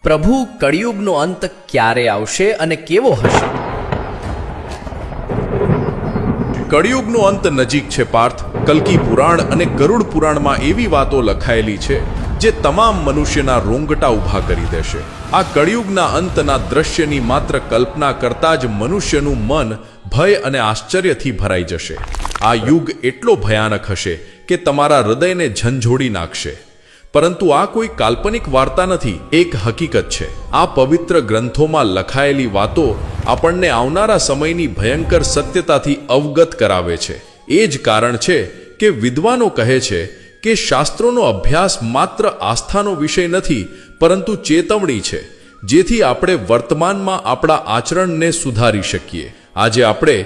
પ્રભુ કળિયુગનો અંત ક્યારે આવશે અને કેવો હશે? કળિયુગનો અંત નજીક છે પાર્થ. કલ્કી પુરાણ અને ગરુડ પુરાણમાં એવી વાતો લખાયેલી છે જે તમામ મનુષ્યના રોંગટા ઊભા કરી દેશે. આ કળિયુગના અંતના દ્રશ્યની માત્ર કલ્પના કરતા જ મનુષ્યનું મન ભય અને આશ્ચર્યથી ભરાઈ જશે. આ યુગ એટલો ભયાનક હશે કે તમારા હૃદયને ઝંઝોડી નાખશે. પરંતુ આ કોઈ કાલ્પનિક વાર્તા નથી, એક હકીકત છે. આ પવિત્ર ગ્રંથોમાં લખાયેલી વાતો આપણને આવનારા સમયની ભયંકર સત્યતાથી અવગત કરાવે છે. એ જ કારણ છે કે વિદ્વાનો કહે છે કે શાસ્ત્રોનો અભ્યાસ માત્ર આસ્થાનો વિષય નથી, પરંતુ ચેતવણી છે, જેથી આપણે વર્તમાનમાં આપણા આચરણને સુધારી શકીએ. આજે આપણે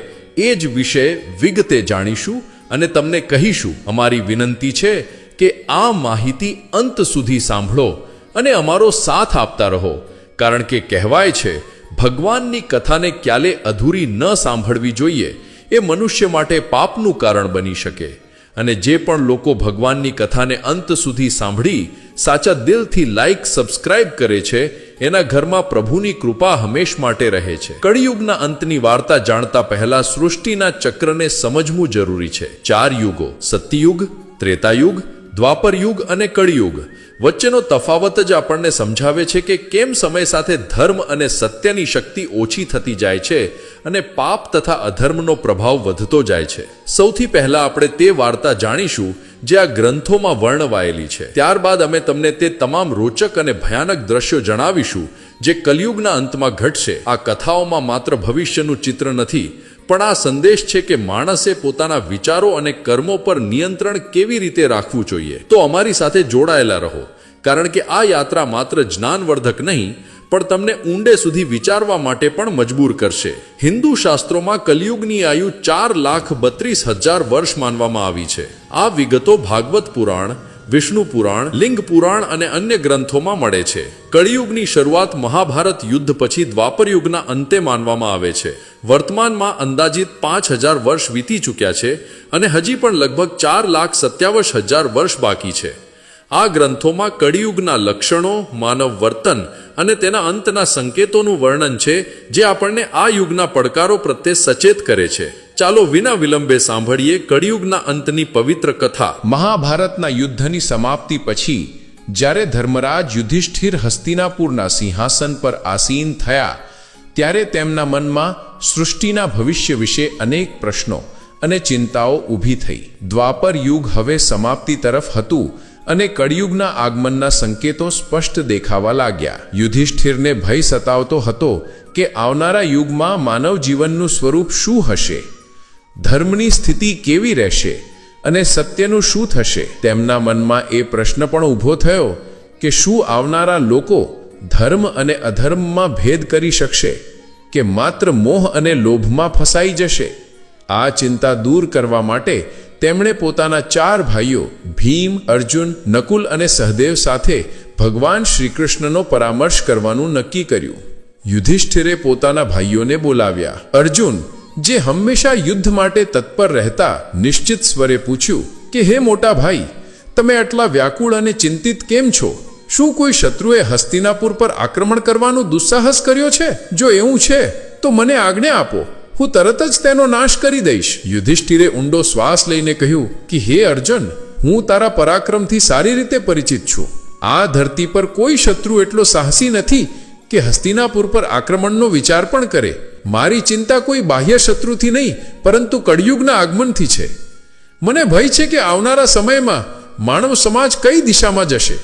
એ જ વિષય વિગતે જાણીશું અને તમને કહીશું. અમારી વિનંતી છે કે આ માહિતી અંત સુધી સાંભળો અને અમારો સાથ આપતા રહો, કારણ કે કહેવાય છે ભગવાનની કથાને ક્યારે અધૂરી ન સાંભળવી જોઈએ. એ મનુષ્ય માટે પાપનું કારણ બની શકે. અને જે પણ લોકો ભગવાનની કથાને અંત સુધી સાંભળી સાચા દિલથી લાઈક સબસ્ક્રાઇબ કરે છે, એના ઘરમાં પ્રભુની કૃપા હંમેશ માટે રહે છે. કળિયુગના અંતની વાર્તા જાણતા પહેલા સૃષ્ટિના ચક્રને સમજવું જરૂરી છે. 4 યુગો, સત્યયુગ, ત્રેતાયુગ, દ્વાપર યુગ અને કળિયુગ વચ્ચેનો તફાવત જ આપણને સમજાવે છે કે કેમ સમય સાથે ધર્મ અને સત્યની શક્તિ ઓછી થતી જાય છે અને પાપ તથા અધર્મનો પ્રભાવ વધતો જાય છે. સૌથી પહેલા આપણે તે વાર્તા જાણીશું જે આ ગ્રંથોમાં વર્ણવાયેલી છે. ત્યારબાદ અમે તમને તે તમામ રોચક અને ભયાનક દ્રશ્યો જણાવીશું જે કલિયુગના અંતમાં ઘટશે. આ કથાઓમાં માત્ર ભવિષ્યનું ચિત્ર નથી, પણ આ સંદેશ છે કે માણસે પોતાના વિચારો અને કર્મો પર નિયંત્રણ કેવી રીતે રાખવું જોઈએ. તો અમારી સાથે જોડાયેલા રહો, કારણ કે આ યાત્રા માત્ર જ્ઞાનવર્ધક નહીં, પણ તમને ઊંડે સુધી વિચારવા માટે પણ મજબૂર કરશે. હિન્દુ શાસ્ત્રોમાં કલિયુગની આયુ 4,32,000 વર્ષ માનવામાં આવી છે. આ વિગતો ભાગવત પુરાણ, વિષ્ણુ પુરાણ, લિંગ પુરાણ અને અન્ય ગ્રંથોમાં મળે છે. કળિયુગની શરૂઆત મહાભારત યુદ્ધ પછી દ્વાપર યુગના અંતે માનવામાં આવે છે. વર્તમાનમાં અંદાજિત 5,000 વર્ષ વીતી ચૂક્યા છે અને હજી પણ લગભગ 4,27,000 વર્ષ બાકી છે. આ ગ્રંથોમાં કળિયુગના લક્ષણો, માનવ વર્તન અને તેના અંતના સંકેતોનું વર્ણન છે, જે આપણને આ યુગના પડકારો પ્રત્યે સચેત કરે છે. ચાલો વિના વિલંબે સાંભળીએ કળિયુગના અંતની પવિત્ર કથા. મહાભારતના યુદ્ધની સમાપ્તિ પછી જ્યારે ધર્મરાજ યુધિષ્ઠિર હસ્તિનાપુરના સિંહાસન પર આસીન થયા, ત્યારે તેમના મનમાં સૃષ્ટિના ભવિષ્ય વિશે અનેક પ્રશ્નો અને ચિંતાઓ ઊભી થઈ. દ્વાપર યુગ હવે સમાપ્તિ તરફ હતું અને કળિયુગના આગમનના સંકેતો સ્પષ્ટ દેખાવા લાગ્યા. યુધિષ્ઠિરને ભય સતાવતો હતો કે આવનારા યુગમાં માનવ જીવનનું સ્વરૂપ શું હશે, ધર્મની સ્થિતિ કેવી રહેશે અને સત્યનું શું થશે. તેમના મનમાં એ પ્રશ્ન પણ ઊભો થયો કે શું આવનારા લોકો ધર્મ અને અધર્મમાં ભેદ કરી શકશે કે માત્ર મોહ અને લોભમાં ફસાઈ જશે. આ ચિંતા દૂર કરવા માટે તેમણે પોતાના 4 ભાઈઓ ભીમ, અર્જુન, નકુલ અને સહદેવ સાથે ભગવાન શ્રી કૃષ્ણનો પરામર્શ કરવાનું નક્કી કર્યું. યુધિષ્ઠિરે પોતાના ભાઈઓને બોલાવ્યા. અર્જુન, જે હંમેશા યુદ્ધ માટે તત્પર રહેતા, નિશ્ચિત સ્વરે પૂછ્યું કે હે મોટા ભાઈ, તમે આટલા વ્યાકુળ અને ચિંતિત કેમ છો? શું કોઈ શત્રુએ હસ્તિનાપુર પર આક્રમણ કરવાનું દુસ્સાહસ કર્યો છે? જો એવું છે તો મને આજ્ઞા આપો, હું તરત જ તેનો નાશ કરી દઈશ. યુધિષ્ઠિરે ઊંડો શ્વાસ લઈને કહ્યું કે હે અર્જુન, હું તારા પરાક્રમથી સારી રીતે પરિચિત છું. આ ધરતી પર કોઈ શત્રુ એટલો સાહસી નથી કે હસ્તિનાપુર પર આક્રમણનો વિચાર પણ કરે. મારી ચિંતા કોઈ બાહ્ય શત્રુથી નહીં, પરંતુ કળિયુગના આગમનથી છે. મને ભય છે કે આવનારા સમયમાં માનવ સમાજ કઈ દિશામાં જશે,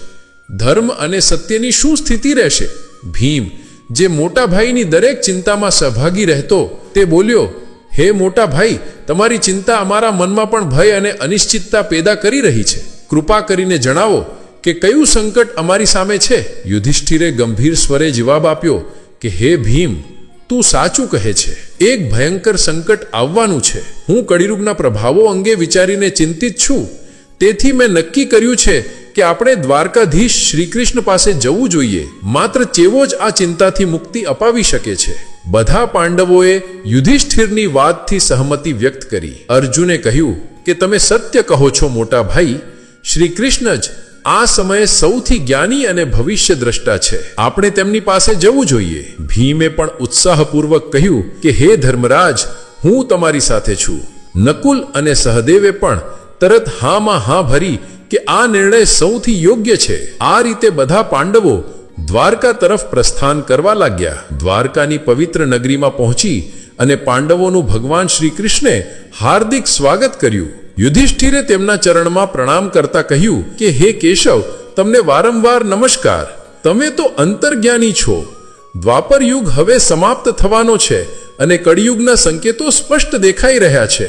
ધર્મ અને સત્યની શું સ્થિતિ રહેશે. ભીમ, જે મોટા ભાઈની દરેક ચિંતામાં સહભાગી રહેતો, તે બોલ્યો, હે મોટા ભાઈ, તમારી ચિંતા અમારા મનમાં પણ ભય અને અનિશ્ચિતતા પેદા કરી રહી છે. કૃપા કરીને જણાવો કે કયું સંકટ અમારી સામે છે. યુધિષ્ઠિરે ગંભીર સ્વરે જવાબ આપ્યો કે હે ભીમ, તું સાચું કહે છે. એક ભયંકર સંકટ આવવાનું છે. હું કળિયુગના પ્રભાવો અંગે વિચારીને ચિંતિત છું. તેથી મેં નક્કી કર્યું છે કે આપણે દ્વારકાધીશ શ્રી કૃષ્ણ પાસે જવું જોઈએ. માત્ર તેઓ જ આ ચિંતાથી મુક્તિ અપાવી શકે છે. બધા પાંડવોએ યુધિષ્ઠિરની વાતથી સહમતિ વ્યક્ત કરી. અર્જુને કહ્યું કે તમે સત્ય કહો છો મોટા ભાઈ, શ્રી કૃષ્ણ જ આ સમયે સૌથી જ્ઞાની અને ભવિષ્ય દ્રષ્ટા છે. આપણે તેમની પાસે જવું જોઈએ. ભીમે પણ ઉત્સાહપૂર્વક કહ્યું કે હે ધર્મરાજ, હું તમારી સાથે છું. નકુલ અને સહદેવે પણ તરત હામાં હા ભરી કે આ નિર્ણય સૌથી યોગ્ય છે. આ રીતે બધા પાંડવો દ્વારકા તરફ પ્રસ્થાન કરવા લાગ્યા. દ્વારકાની પવિત્ર નગરીમાં પહોંચી અને પાંડવોનું ભગવાન શ્રી કૃષ્ણે હાર્દિક સ્વાગત કર્યું. યુધિષ્ઠિરે તેમના ચરણમાં પ્રણામ કરતા કહ્યું કે હે કેશવ, તમને વારંવાર નમસ્કાર. તમે તો અંતર્જ્ઞાની છો. દ્વાપર યુગ હવે સમાપ્ત થવાનો છે અને કળિયુગના સંકેતો સ્પષ્ટ દેખાઈ રહ્યા છે.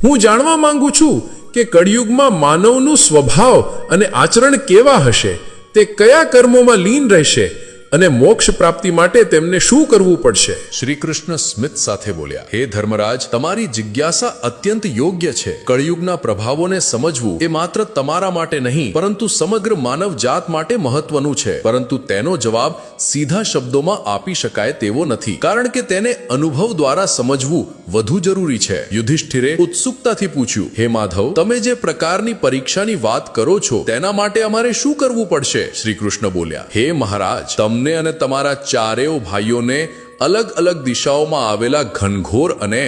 હું જાણવા માંગુ છું કે કળિયુગમાં માનવનું સ્વભાવ અને આચરણ કેવા હશે, તે કયા કર્મોમાં લીન રહેશે અને મોક્ષ પ્રાપ્તિ માટે તેમને શું કરવું પડશે. શ્રી કૃષ્ણ સ્મિત સાથે બોલ્યા, હે ધર્મરાજ, તમારી જિજ્ઞાસા અત્યંત યોગ્ય છે. કળિયુગના પ્રભાવોને સમજવું એ માત્ર તમારા માટે નહીં, પરંતુ સમગ્ર માનવ જાત માટે મહત્વનું છે. પરંતુ તેનો જવાબ સીધા શબ્દોમાં આપી શકાય તેવો નથી, કારણ કે તેને અનુભવ દ્વારા સમજવું વધુ જરૂરી છે. યુધિષ્ઠિરે ઉત્સુકતાથી પૂછ્યું, હે માધવ, તમે જે પ્રકારની પરીક્ષાની વાત કરો છો તેના માટે અમારે શું કરવું પડશે? શ્રી કૃષ્ણ બોલ્યા, હે મહારાજ, તમને અને તમારા ચારેય ભાઈઓને અલગ અલગ દિશાઓમાં આવેલા ઘનઘોર અને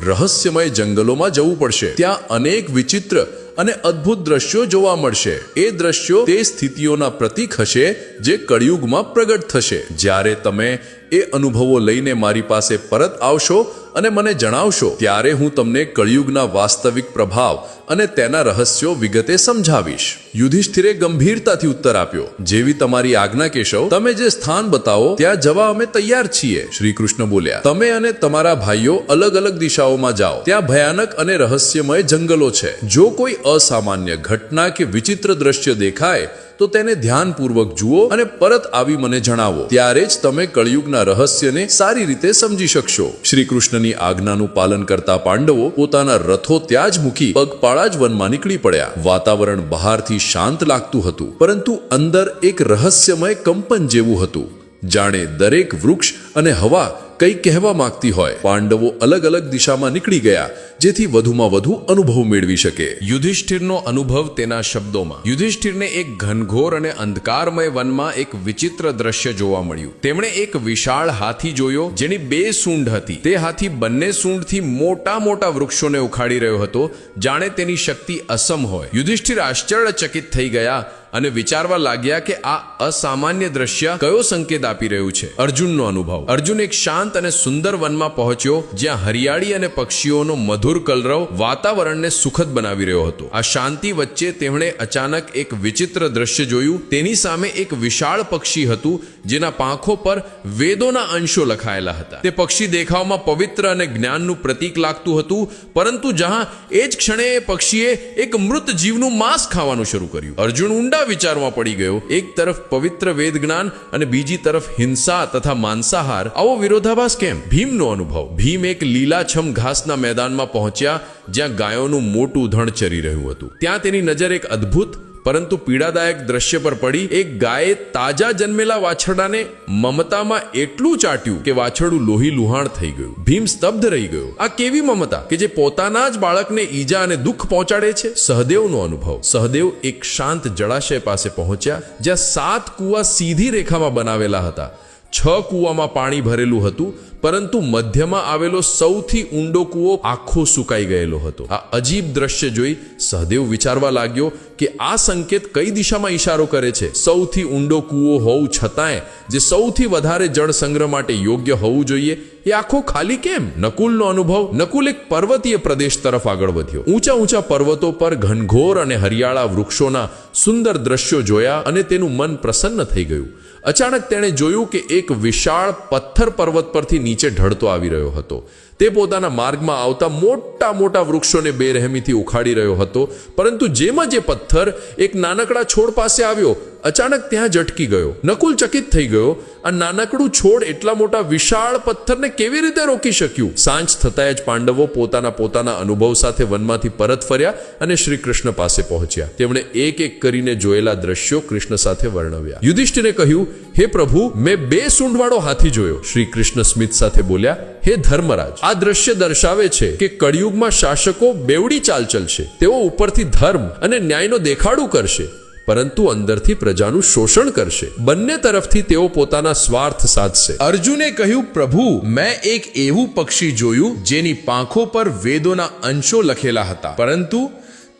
રહસ્યમય જંગલોમાં જવું પડશે. ત્યાં અનેક વિચિત્ર અને અદ્ભુત દ્રશ્યો જોવા મળશે. એ દ્રશ્યો તે સ્થિતિઓના પ્રતીક હશે જે કળિયુગમાં પ્રગટ થશે. જ્યારે તમે એ અનુભવો લઈને મારી પાસે પરત આવશો અને મને જણાવશો, ત્યારે હું તમને કળિયુગના વાસ્તવિક પ્રભાવ અને તેના રહસ્યો વિગતે સમજાવીશ. યુધિષ્ઠિરે ગંભીરતાથી ઉત્તર આપ્યો, જેવી તમારી આજ્ઞા કેશવ. તમે જે સ્થાન બતાવો ત્યાં જવા અમે તૈયાર છીએ. શ્રી કૃષ્ણ બોલ્યા, તમે અને તમારા ભાઈઓ અલગ અલગ દિશાઓમાં જાઓ. ત્યાં ભયાનક અને રહસ્યમય જંગલો છે. જો કોઈ અસામાન્ય ઘટના કે વિચિત્ર દ્રશ્ય દેખાય તો તેને ધ્યાનપૂર્વક જુઓ અને પરત આવી મને જણાવો. ત્યારે જ તમે કળિયુગના રહસ્યને સારી રીતે સમજી શકશો. શ્રી કૃષ્ણની આજ્ઞાનું પાલન કરતા પાંડવો પોતાના રથો ત્યાં જ મૂકી પગપાળા જ વનમાં નીકળી પડ્યા. વાતાવરણ બહારથી શાંત લાગતું હતું, પરંતુ અંદર એક રહસ્યમય કંપન જેવું હતું, જાણે દરેક વૃક્ષ અને હવા કંઈ કહેવા માંગતી હોય. પાંડવો અલગ અલગ દિશામાં નીકળી ગયા, જેથી વધુમાં વધુ અનુભવ મેળવી શકે. યુધિષ્ઠિરનો અનુભવ તેના શબ્દોમાં. યુધિષ્ઠિરને એક ઘનઘોર અને અંધકારમય વનમાં એક વિચિત્ર દ્રશ્ય જોવા મળ્યું. તેમણે એક વિશાળ હાથી જોયો, જેની 2 સૂંઢ હતી. તે હાથી બંને સૂંઢથી મોટા મોટા વૃક્ષોને ઉખાડી રહ્યો હતો, જાણે તેની શક્તિ અસમ હોય. યુધિષ્ઠિર આશ્ચર્યચકિત થઈ ગયા અને વિચારવા લાગ્યા કે આ અસામાન્ય દ્રશ્ય કયો સંકેત આપી રહ્યું છે. અર્જુનનો અનુભવ. અર્જુન એક શાંત અને સુંદર વનમાં પહોંચ્યો, જ્યાં હરિયાળી અને પક્ષીઓનો મધુર કલરવ વાતાવરણને સુખદ બનાવી રહ્યો હતો. આ શાંતિ વચ્ચે તેમણે અચાનક એક વિચિત્ર દ્રશ્ય જોયું. તેની સામે એક વિશાળ પક્ષી હતું, જેના પાંખો પર વેદોના અંશો લખાયેલા હતા. તે પક્ષી દેખાવમાં પવિત્ર અને જ્ઞાનનું પ્રતીક લાગતું હતું, પરંતુ જહાં એ જ ક્ષણે એ પક્ષીએ એક મૃત જીવનું માંસ ખાવાનું શરૂ કર્યું. અર્જુન ઊંડા વિચારમાં પડી ગયો. એક તરફ પવિત્ર વેદ જ્ઞાન અને બીજી તરફ હિંસા તથા માંસાહાર. આવો વિરોધાભાસ કેમ? ભીમનો અનુભવ. ભીમ એક લીલાછમ ઘાસના મેદાનમાં પહોંચ્યા, જ્યાં ગાયોનું મોટું ધણ ચરી રહ્યું હતું. ત્યાં તેની નજર એક અદ્ભુત પરંતુ પીડાદાયક દ્રશ્ય પર પડી. એક ગાયે તાજા જન્મેલા વાછરડાને મમતામાં એટલું ચાટ્યું કે વાછરડું લોહી લુહાણ થઈ ગયું. ભીમ સ્તબ્ધ રહી ગયો. આ કેવી મમતા કે જે પોતાના જ બાળકને ઈજા અને દુઃખ પહોંચાડે છે? સહદેવનો અનુભવ. સહદેવ એક શાંત જળાશય પાસે પહોંચ્યા, જ્યાં 7 કૂવા સીધી રેખામાં બનાવેલા હતા. 6 કૂવામાં પાણી ભરેલું હતું, પરંતુ મધ્યમાં આવેલો સૌથી ઊંડો કૂવો આખો સુકાઈ ગયેલો હતો. આ અજીબ દ્રશ્ય જોઈ સહદેવ વિચારવા લાગ્યો કે આ સંકેત કઈ દિશામાં ઈશારો કરે છે. સૌથી ઊંડો કૂવો હોવું છતાંય જે સૌથી વધારે જળ સંગ્રહ માટે યોગ્ય હોવું જોઈએ, એ આખો ખાલી કેમ? નકુલનો અનુભવ. નકુલ એક પર્વતીય પ્રદેશ તરફ આગળ વધ્યો. ઊંચા ઊંચા પર્વતો પર ઘનઘોર અને હરિયાળા વૃક્ષોના સુંદર દ્રશ્યો જોયા અને તેનું મન પ્રસન્ન થઈ ગયું. અચાનક તેણે જોયું કે એક વિશાળ પથ્થર પર્વત પરથી નીચે ઢળતો આવી રહ્યો હતો. તે પોતાના માર્ગમાં આવતા મોટા મોટા વૃક્ષોને બેરહેમીથી ઉખાડી રહ્યો હતો, પરંતુ જેમાં જે પથ્થર એક નાનકડા છોડ પાસે આવ્યો, અચાનક ત્યાં જ અટકી ગયો. નકુલ ચકિત થઈ ગયો. આ નાનકડું છોડ એટલા મોટા વિશાળ પથ્થરને કેવી રીતે રોકી શક્યું? સાંજ થતાં જ પાંડવો પોતાના અનુભવ સાથે વનમાંથી પરત ફર્યા અને શ્રી કૃષ્ણ પાસે પહોંચ્યા. તેમણે એક એક કરીને જોયેલા દ્રશ્યો કૃષ્ણ સાથે વર્ણવ્યા. યુધિષ્ઠિરે કહ્યું, હે પ્રભુ, મેં 2 સૂંઢવાળો હાથી જોયો. શ્રી કૃષ્ણ સ્મિત સાથે બોલ્યા, હે ધર્મરાજ, આ દ્રશ્ય દર્શાવે છે કે કળિયુગમાં શાસકો બેવડી ચાલ ચલશે. તેઓ ઉપરથી ધર્મ અને ન્યાયનો દેખાડો કરશે, પરંતુ અંદરથી પ્રજાનું શોષણ કરશે. બંને તરફથી તેઓ પોતાના સ્વાર્થ સાધશે. અર્જુને કહ્યું, પ્રભુ, મેં એક એવું પક્ષી જોયું જેની પાંખો પર વેદોના અંશો લખેલા હતા, પરંતુ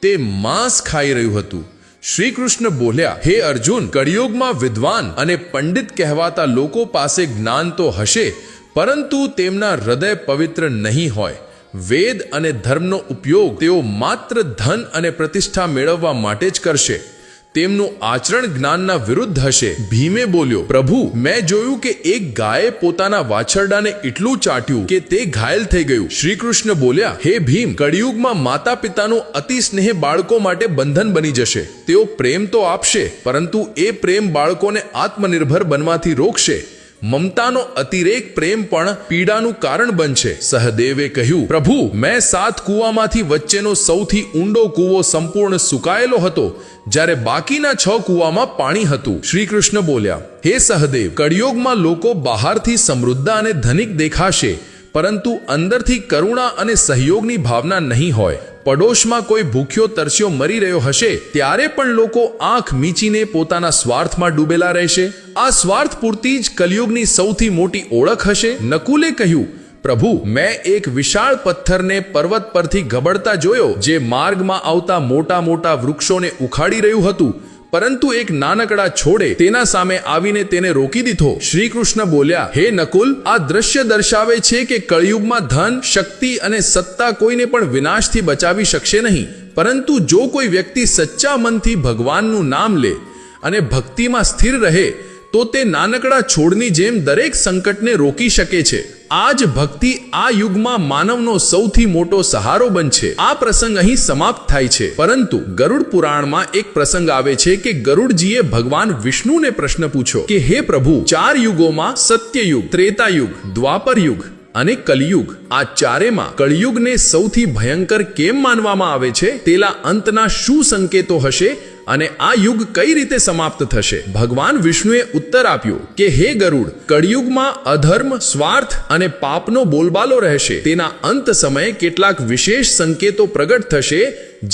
તે માંસ ખાઈ રહ્યું હતું. શ્રી કૃષ્ણ બોલ્યા, હે અર્જુન, કળિયુગમાં વિદ્વાન અને પંડિત કહેવાતા લોકો પાસે જ્ઞાન તો હશે, પરંતુ તેમના હૃદય પવિત્ર નહીં હોય. વેદ અને ધર્મનો ઉપયોગ તેઓ માત્ર ધન અને પ્રતિષ્ઠા મેળવવા માટે જ કરશે. તેમનું આચરણ જ્ઞાનના વિરુદ્ધ હશે. ભીમે બોલ્યો, પ્રભુ, મેં જોયું કે એક ગાયે પોતાના વાછરડાને એટલું ચાટ્યું કે તે ઘાયલ થઈ ગયું. શ્રી કૃષ્ણ બોલ્યા, હે ભીમ, કળિયુગમાં માતા પિતાનું અતિ સ્નેહ બાળકો માટે બંધન બની જશે. તેઓ પ્રેમ તો આપશે, પરંતુ એ પ્રેમ બાળકોને આત્મનિર્ભર બનવાથી રોકશે. મમતાનો અતિરેક પ્રેમ પણ પીડાનું કારણ બનશે. સહદેવે કહ્યું, પ્રભુ, મેં 7 કૂવામાંથી વચ્ચેનો સૌથી ઊંડો કૂવો સંપૂર્ણ સુકાયેલો હતો, જ્યારે બાકીના 6 કૂવામાં પાણી હતું. શ્રી કૃષ્ણ બોલ્યા, હે સહદેવ, કળિયુગમાં લોકો બહારથી સમૃદ્ધ અને ધનિક દેખાશે, પરંતુ અંદરથી કરુણા અને સહયોગની ભાવના નહીં હોય. પડોશમાં કોઈ ભૂખ્યો તરસ્યો મરી રહ્યો હશે, ત્યારે પણ લોકો આંખ મીચીને પોતાના સ્વાર્થમાં ડૂબેલા રહેશે. આ સ્વાર્થ પૂર્તિ જ કલિયુગની સૌથી મોટી ઓળખ હશે. નકુલે કહ્યું, પ્રભુ, મેં એક વિશાળ પથ્થરને પર્વત પરથી ગબડતા જોયો, જે માર્ગમાં આવતા મોટા મોટા વૃક્ષોને ઉખાડી રહ્યું હતું, પરંતુ એક નાનકડા છોડે તેના સામે આવીને તેને રોકી દીધો. શ્રી કૃષ્ણ બોલ્યા, હે નકુલ, આ દ્રશ્ય દર્શાવે છે કે કળિયુગમાં ધન, શક્તિ અને સત્તા કોઈને પણ વિનાશથી બચાવી શકશે નહીં, પરંતુ જો કોઈ વ્યક્તિ સચ્ચા મનથી ભગવાનનું નામ લે અને ભક્તિમાં સ્થિર રહે, તો તે નાનકડા છોડની જેમ દરેક સંકટને રોકી શકે છે. આ જ ભક્તિ આ યુગમાં માનવનો સૌથી મોટો સહારો બનશે. આ પ્રસંગ અહીં સમાપ્ત થાય છે, પરંતુ ગરુડ પુરાણમાં એક પ્રસંગ આવે છે કે ગરુડજીએ ભગવાન વિષ્ણુને પ્રશ્ન પૂછ્યો કે હે પ્રભુ, 4 યુગોમાં સત્યયુગ, ત્રેતાયુગ, દ્વાપર યુગ અને કલિયુગ, આ ચારેમાં કળિયુગને સૌથી ભયંકર કેમ માનવામાં આવે છે? તેના અંતના શું સંકેતો હશે અને આ યુગ કઈ રીતે સમાપ્ત થશે? ભગવાન વિષ્ણુએ ઉત્તર આપ્યો કે હે ગરુડ, કળિયુગમાં અધર્મ, સ્વાર્થ અને પાપનો બોલબાલો રહેશે. તેના અંત સમયે કેટલાક વિશેષ સંકેતો પ્રગટ થશે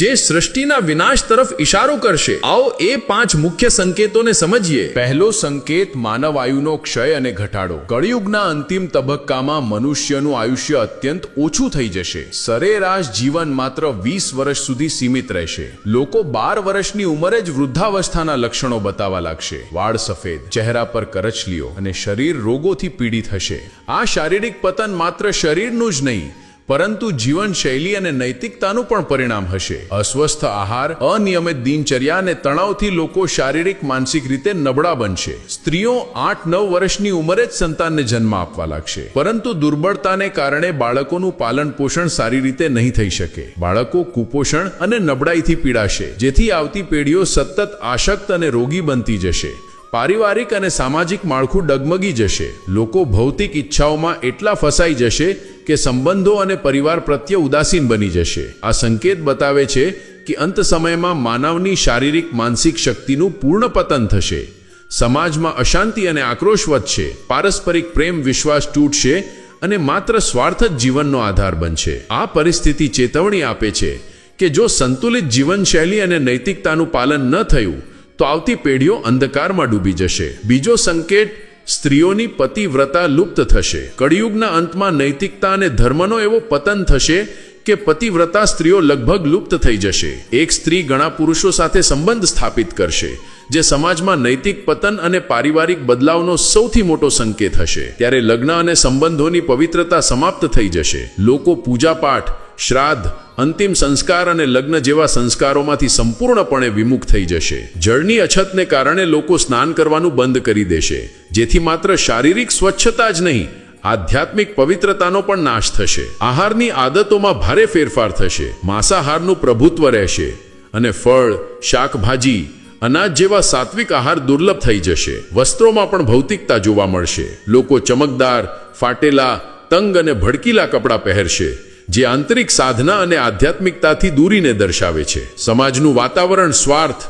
જે સૃષ્ટિના વિનાશ તરફ ઇશારો કરશે. આવો એ 5 મુખ્ય સંકેતોને સમજીએ. પહેલો સંકેત, માનવ આયુનો ક્ષય અને ઘટાડો. કળિયુગના અંતિમ તબક્કામાં મનુષ્યનું આયુષ્ય અત્યંત ઓછું થઈ જશે. સરેરાશ જીવન માત્ર 20 વર્ષ સુધી સીમિત રહેશે. લોકો 12 વર્ષની ઉંમરે જ વૃદ્ધાવસ્થાના લક્ષણો બતાવવા લાગશે. વાળ સફેદ, ચહેરા પર કરચલીઓ અને શરીર રોગોથી પીડિત હશે. આ શારીરિક પતન માત્ર શરીરનું જ નહીં, પરંતુ જીવનશૈલી અને નૈતિકતાનું પણ પરિણામ હશે. અસ્વસ્થ આહાર, અનિયમિત દિનચર્યા અને તણાવથી લોકો શારીરિક માનસિક રીતે નબળા બનશે. સ્ત્રીઓ 8-9 વર્ષની ઉંમરે જ સંતાનને જન્મ આપવા લાગશે, પરંતુ દુર્બળતાને કારણે બાળકોનું પાલન પોષણ સારી રીતે નહીં થઈ શકે. બાળકો કુપોષણ અને નબળાઈથી પીડાશે, જેથી આવતી પેઢીઓ સતત આસક્ત અને રોગી બનતી જશે. પારિવારિક અને સામાજિક માળખું ડગમગી જશે. લોકો ભૌતિક ઈચ્છાઓમાં એટલા ફસાઈ જશે કે સંબંધો અને પરિવાર પ્રત્યે ઉદાસીન બની જશે. આ સંકેત બતાવે છે કે અંત સમયમાં માનવની શારીરિક માનસિક શક્તિનું પૂર્ણ પતન થશે. સમાજમાં અશાંતિ અને આક્રોશ વધશે. પારસ્પરિક પ્રેમ વિશ્વાસ તૂટશે અને માત્ર સ્વાર્થ જ જીવનનો આધાર બનશે. આ પરિસ્થિતિ ચેતવણી આપે છે કે જો સંતુલિત જીવનશૈલી અને નૈતિકતાનું પાલન ન થયું તો આવતી પેઢીઓ અંધકારમાં ડૂબી જશે. બીજો સંકેત, સ્ત્રીઓની પતિવ્રતા લુપ્ત થશે. કળિયુગના અંતમાં નૈતિકતા અને ધર્મનો એવો પતન થશે કે પતિવ્રતા સ્ત્રીઓ લગભગ લુપ્ત થઈ જશે. એક સ્ત્રી ઘણા પુરુષો સાથે સંબંધ સ્થાપિત કરશે, જે સમાજમાં નૈતિક પતન અને પારિવારિક બદલાવનો સૌથી મોટો સંકેત હશે. ત્યારે લગ્ન અને સંબંધોની પવિત્રતા સમાપ્ત થઈ જશે. લોકો પૂજાપાઠ, શ્રાદ્ધ, અંતિમ સંસ્કાર અને લગ્ન જેવા સંસ્કારોમાંથી સંપૂર્ણપણે વિમુખ થઈ જશે. જળની અછતને કારણે લોકો સ્નાન કરવાનું બંધ કરી દેશે, જેથી માત્ર શારીરિક સ્વચ્છતા જ નહીં, આધ્યાત્મિક પવિત્રતાનો પણ નાશ થશે. આહારની આદતોમાં ભારે ફેરફાર થશે. માંસાહારનું પ્રભુત્વ રહેશે અને ફળ, શાકભાજી, અનાજ જેવા સાત્વિક આહાર દુર્લભ થઈ જશે. વસ્ત્રોમાં પણ ભૌતિકતા જોવા મળશે. લોકો ચમકદાર, ફાટેલા, તંગ અને ભડકીલા કપડાં પહેરશે, જે આંતરિક સાધના અને આધ્યાત્મિકતાથી દૂરીને દર્શાવે છે. સમાજનું વાતાવરણ સ્વાર્થ,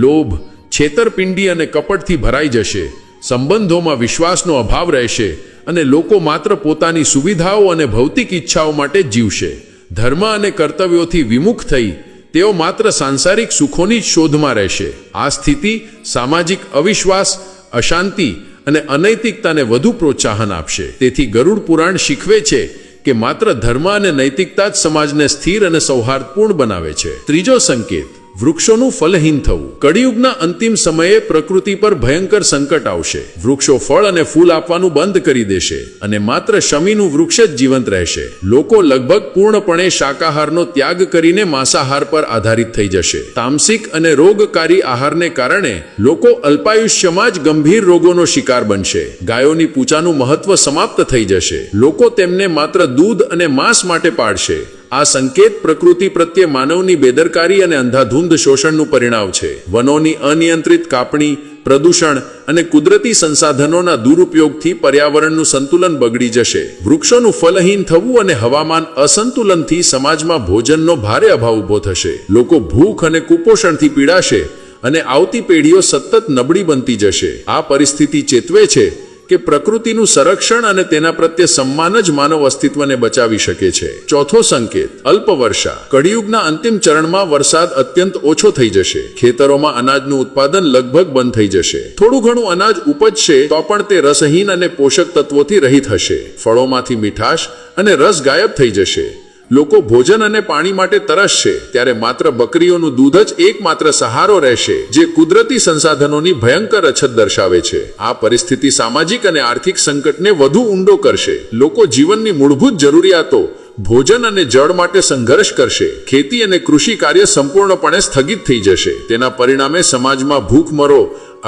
લોભ, છેતરપિંડી અને કપટથી ભરાઈ જશે. સંબંધોમાં વિશ્વાસનો અભાવ રહેશે અને લોકો માત્ર પોતાની સુવિધાઓ અને ભૌતિક ઈચ્છાઓ માટે જીવશે. ધર્મ અને કર્તવ્યોથી વિમુખ થઈ તેઓ માત્ર સાંસારિક સુખોની જ શોધમાં રહેશે. આ સ્થિતિ સામાજિક અવિશ્વાસ, અશાંતિ અને અનૈતિકતાને વધુ પ્રોત્સાહન આપશે. તેથી ગરુડ પુરાણ શીખવે છે કે માત્ર ધર્મ અને નૈતિકતા જ સમાજને સ્થિર અને સૌહાર્દપૂર્ણ બનાવે છે. ત્રીજો સંકેત, વૃક્ષોનું ફલહીન થવું. કળિયુગના અંતિમ સમયે પ્રકૃતિ પર ભયંકર સંકટ આવશે. વૃક્ષો ફળ અને ફૂલ આપવાનું બંધ કરી દેશે અને માત્ર શમીનું વૃક્ષ જ જીવંત રહેશે. લોકો લગભગ પૂર્ણપણે શાકાહારનો ત્યાગ કરીને માંસાહાર પર આધારિત થઈ જશે. તામસિક અને રોગકારી આહારને કારણે લોકો અલ્પાયુષ્યમાં જ ગંભીર રોગોનો શિકાર બનશે. ગાયોની પૂજાનું મહત્વ સમાપ્ત થઈ જશે. લોકો તેમને માત્ર દૂધ અને માંસ માટે પાળશે. આ સંકેત પ્રકૃતિ પ્રત્યે માનવની બેદરકારી અને અંધાધૂંધ શોષણનું પરિણામ છે. વનોની અનિયંત્રિત કાપણી, પ્રદૂષણ અને કુદરતી સંસાધનોના દુરુપયોગથી પર્યાવરણનું સંતુલન બગડી જશે. વૃક્ષોનું ફલહીન થવું અને હવામાન અસંતુલનથી સમાજમાં ભોજનનો ભારે અભાવ ઊભો થશે. લોકો ભૂખ અને કુપોષણથી પીડાશે અને આવતી પેઢીઓ સતત નબળી બનતી જશે. આ પરિસ્થિતિ ચેતવે છે કે પ્રકૃતિનું સંરક્ષણ અને તેના પ્રત્યે સન્માન જ માનવ અસ્તિત્વને બચાવી શકે છે. ચોથો સંકેત, અલ્પવર્ષા. કળિયુગના અંતિમ ચરણમાં વરસાદ અત્યંત ઓછો થઈ જશે. ખેતરોમાં અનાજનું ઉત્પાદન લગભગ બંધ થઈ જશે. થોડું ઘણું અનાજ ઉપજશે તો પણ તે રસહીન અને પોષક તત્વોથી રહિત હશે. ફળોમાંથી મીઠાશ અને રસ ગાયબ થઈ જશે. લોકો ભોજન અને પાણી માટે તરસશે ત્યારે માત્ર બકરીઓનું દૂધ જ એકમાત્ર સહારો રહેશે, જે કુદરતી સંસાધનોની ભયંકર અછત દર્શાવે છે. આ પરિસ્થિતિ સામાજિક અને આર્થિક સંકટને વધુ ઊંડો કરશે. લોકો જીવનની મૂળભૂત જરૂરિયાતો, ભોજન અને જળ માટે સંઘર્ષ કરશે. ખેતી અને કૃષિ કાર્ય સંપૂર્ણપણે સ્થગિત થઈ જશે. તેના પરિણામે સમાજમાં ભૂખમરો,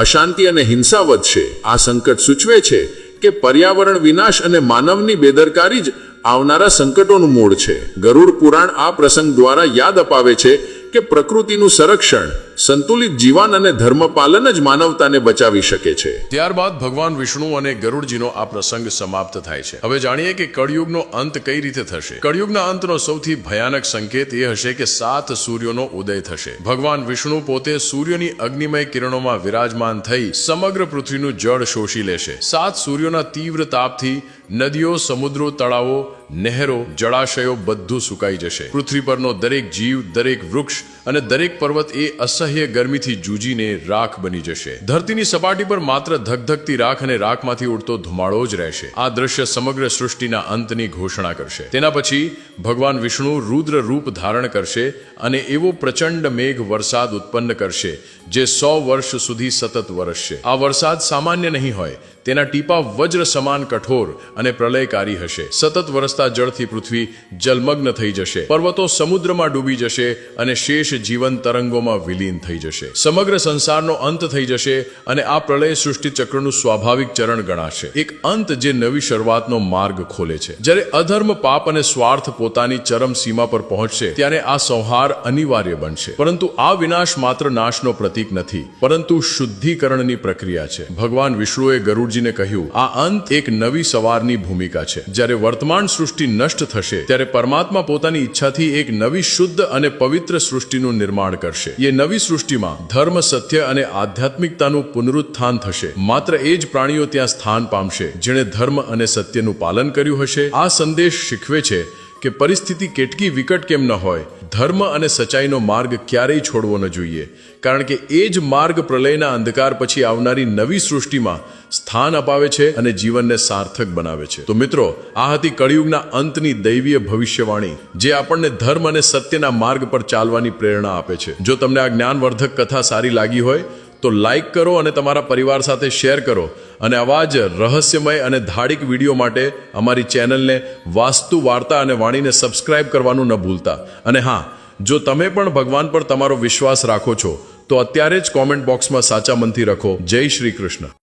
અશાંતિ અને હિંસા વધશે. આ સંકટ સૂચવે છે કે પર્યાવરણ વિનાશ અને માનવની બેદરકારી જ આવનારા સંકટોનું મૂળ છે. ગરુડ પુરાણ આ પ્રસંગ દ્વારા યાદ અપાવે છે કે પ્રકૃતિનું સંરક્ષણ, સંતુલિત જીવન અને ધર્મપાલન જ માનવતાને બચાવી શકે છે. ત્યારબાદ ભગવાન વિષ્ણુ અને ગરુડજીનો આ પ્રસંગ સમાપ્ત થાય છે. હવે જાણીએ કે કળિયુગનો અંત કઈ રીતે થશે. કળિયુગના અંતનો સૌથી ભયાનક સંકેત એ હશે કે 7 સૂર્યોનો ઉદય થશે. ભગવાન વિષ્ણુ પોતે સૂર્યની અગ્નિમય કિરણોમાં વિરાજમાન થઈ સમગ્ર પૃથ્વીનું જળ શોષી લેશે. 7 સૂર્યોના તીવ્ર તાપથી નદીઓ, સમુદ્રો, તળાવો, નહેરો, જળાશયો બધું સુકાઈ જશે. પૃથ્વી પરનો દરેક જીવ, દરેક વૃક્ષ અને દરેક પર્વત એ અસહ્ય ગરમીથી જૂજીને રાખ બની જશે. ધરતીની સપાટી પર માત્ર ધગધગતી રાખ અને રાખમાંથી ઉડતો ધુમાડો જ રહેશે. આ દ્રશ્ય સમગ્ર સૃષ્ટિના અંતની ઘોષણા કરશે. તેના પછી ભગવાન વિષ્ણુ રુદ્ર રૂપ ધારણ કરશે અને એવો પ્રચંડ મેઘ વરસાદ ઉત્પન્ન કરશે જે 100 વર્ષ સુધી સતત વરસશે. આ વરસાદ સામાન્ય નહીં હોય. તેના ટીપા વજ્ર સમાન કઠોર અને પ્રલયકારી હશે. સતત વરસતા જળથી પૃથ્વી જલમગ્ન થઈ જશે. પર્વતો સમુદ્રમાં ડૂબી જશે અને શેષ જીવન તરંગોમાં વિલીન થઈ જશે. સમગ્ર સંસારનો અંત થઈ જશે અને આ પ્રલય સૃષ્ટિ ચક્રનું સ્વાભાવિક ચરણ ગણાશે. એક અંત જે નવી શરૂઆતનો માર્ગ ખોલે છે. જ્યારે અધર્મ, પાપ અને સ્વાર્થ પોતાની ચરમ સીમા પર પહોંચશે ત્યારે આ સંહાર અનિવાર્ય બનશે. પરંતુ આ વિનાશ માત્ર નાશનો પ્રતીક નથી, પરંતુ શુદ્ધિકરણની પ્રક્રિયા છે. ભગવાન વિષ્ણુએ ગરુડજીને કહ્યું, આ અંત એક નવી સવારની ભૂમિકા છે. જ્યારે વર્તમાન સૃષ્ટિ નષ્ટ થશે ત્યારે પરમાત્મા પોતાની ઈચ્છાથી એક નવી શુદ્ધ અને પવિત્ર સૃષ્ટિનું નિર્માણ કરશે. એ નવી સૃષ્ટિમાં ધર્મ, સત્ય અને આધ્યાત્મિકતાનું પુનરુત્થાન થશે. માત્ર એ જ પ્રાણીઓ ત્યાં સ્થાન પામશે જેણે ધર્મ અને સત્યનું પાલન કર્યું હશે. આ સંદેશ શીખવે છે કે પરિસ્થિતિ કેટલી વિકટ કેમ ન હોય, ધર્મ અને સચ્ચાઈનો માર્ગ ક્યારેય છોડવો ન જોઈએ, કારણ કે એ જ માર્ગ પ્રલયના અંધકાર પછી આવનારી નવી સૃષ્ટિમાં સ્થાન અપાવે છે અને જીવનને સાર્થક બનાવે છે. તો મિત્રો, આ હતી કળિયુગના અંતની દૈવીય ભવિષ્યવાણી, જે આપણને ધર્મ અને સત્યના માર્ગ પર ચાલવાની પ્રેરણા આપે છે. જો તમને આ જ્ઞાનવર્ધક કથા સારી લાગી હોય તો લાઈક કરો અને તમારા પરિવાર સાથે શેર કરો. અને આવા જ રહસ્યમય અને ધાર્મિક વિડીયો માટે અમારી ચેનલને વાસ્તુ વાર્તા અને વાણીને સબસ્ક્રાઇબ કરવાનું ન ભૂલતા. અને હા, જો તમે પણ ભગવાન પર તમારો વિશ્વાસ રાખો છો તો અત્યારે જ કોમેન્ટ બોક્સમાં સાચા મનથી લખો, જય શ્રી કૃષ્ણ.